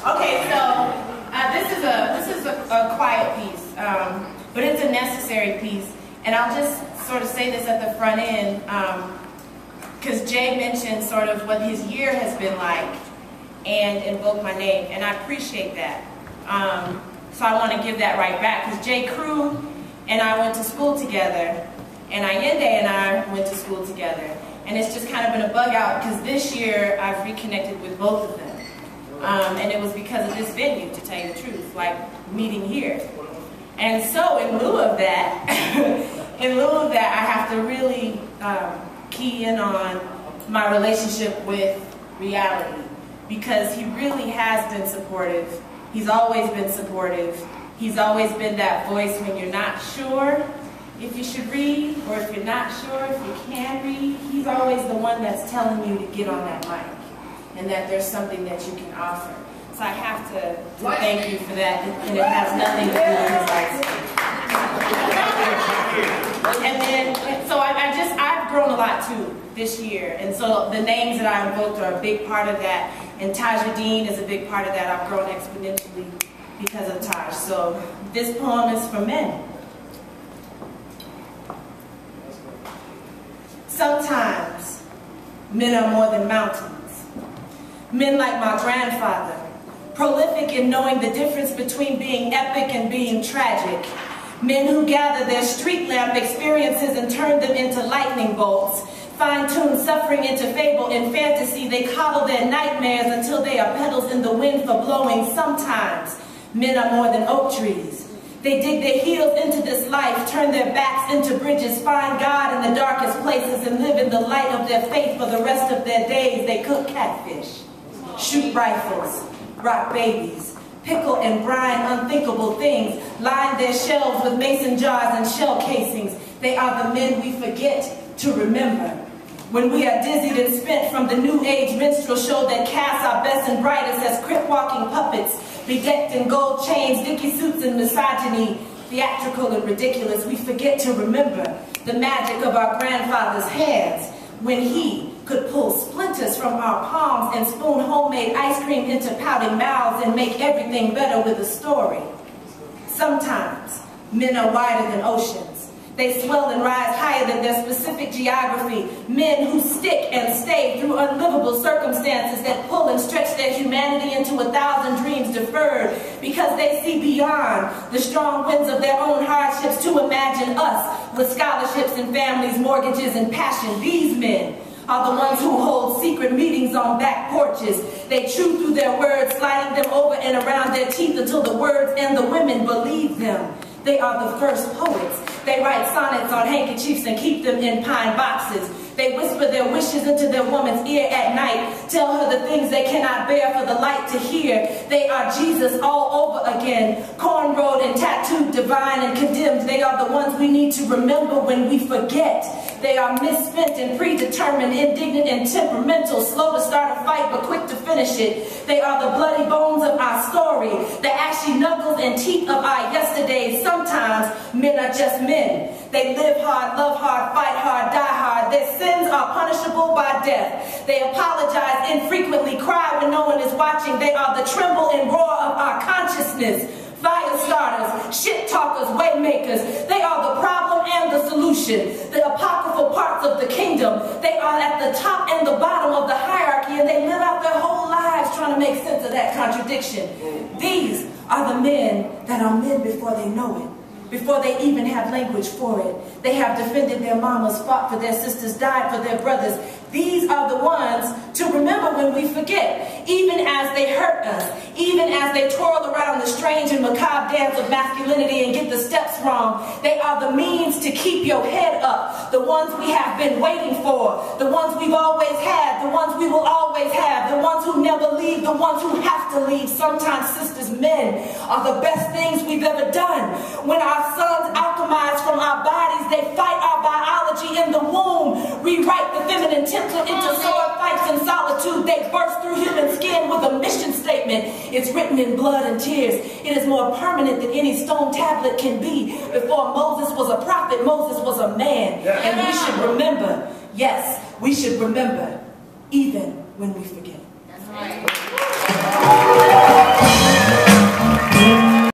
Okay, so this is a quiet piece, but it's a necessary piece, and I'll just sort of say this at the front end, because Jay mentioned sort of what his year has been like, and invoked my name, and I appreciate that. So I want to give that right back, because Jay Crew and I went to school together, and Allende and I went to school together, and it's just kind of been a bug out, because this year I've reconnected with both of them. And it was because of this venue, to tell you the truth, like meeting here. And so in lieu of that, I have to really key in on my relationship with reality, because he really has been supportive. He's always been supportive. He's always been that voice when you're not sure if you should read, or if you're not sure if you can read. He's always the one that's telling you to get on that mic, and that there's something that you can offer. So I have to thank you for that, and it has nothing to do with his life. And then, so I've grown a lot too this year, and so the names that I invoked are a big part of that, and Taja Dean is a big part of that. I've grown exponentially because of Taj. So this poem is for men. Sometimes men are more than mountains. Men like my grandfather, prolific in knowing the difference between being epic and being tragic. Men who gather their street lamp experiences and turn them into lightning bolts. Fine-tune suffering into fable. In fantasy, they coddle their nightmares until they are petals in the wind for blowing. Sometimes, men are more than oak trees. They dig their heels into this life, turn their backs into bridges, find God in the darkest places, and live in the light of their faith for the rest of their days. They cook catfish, shoot rifles, rock babies, pickle and brine unthinkable things, line their shelves with mason jars and shell casings. They are the men we forget to remember. When we are dizzied and spent from the new age minstrel show that casts our best and brightest as crip-walking puppets, bedecked in gold chains, dicky suits and misogyny, theatrical and ridiculous, we forget to remember the magic of our grandfather's hands when he could pull splinters from our palms and spoon homemade ice cream into pouting mouths and make everything better with a story. Sometimes, men are wider than oceans. They swell and rise higher than their specific geography. Men who stick and stay through unlivable circumstances that pull and stretch their humanity into 1,000 dreams deferred because they see beyond the strong winds of their own hardships to imagine us with scholarships and families, mortgages and passion. These men are the ones who hold secret meetings on back porches. They chew through their words, sliding them over and around their teeth until the words and the women believe them. They are the first poets. They write sonnets on handkerchiefs and keep them in pine boxes. They whisper their wishes into their woman's ear at night, tell her the things they cannot bear for the light to hear. They are Jesus all over again, cornrowed and tattooed, divine and condemned. They are the ones we need to remember when we forget. They are misspent and predetermined, indignant and temperamental, slow to start a fight but quick to finish it. They are the bloody bones of our story, the ashy knuckles and teeth of our yesterdays. Sometimes men are just men. They live hard, love hard, fight hard, die hard. Their sins are punishable by death. They apologize infrequently, cry when no one is watching. They are the tremble and roar of our consciousness. Fire starters, shit talkers, way makers. They are the problem and the solution. The apocryphal parts of the kingdom. They are at the top and the bottom of the hierarchy, and they live out their whole lives trying to make sense of that contradiction. These are the men that are men before they know it, before they even have language for it. They have defended their mamas, fought for their sisters, died for their brothers. These are the ones to remember when we forget, even as they hurt us, even as they twirl around the strange and macabre dance of masculinity and get the steps wrong. They are the means to keep your head up, the ones we have been waiting for, the ones we've always had, the ones we will always have, the ones who never leave, the ones who have to leave. Sometimes, sisters, men are the best things we've ever done. When our sons alchemize from our bodies, they fight our biology in the womb, rewrite the feminine template into sword fights in solitude. They burst through human skin with a mission statement. It's written in blood and tears. It is more permanent than any stone tablet can be. Before Moses was a prophet, Moses was a man. And we should remember, yes, we should remember, even when we forget. That's right. Thank you.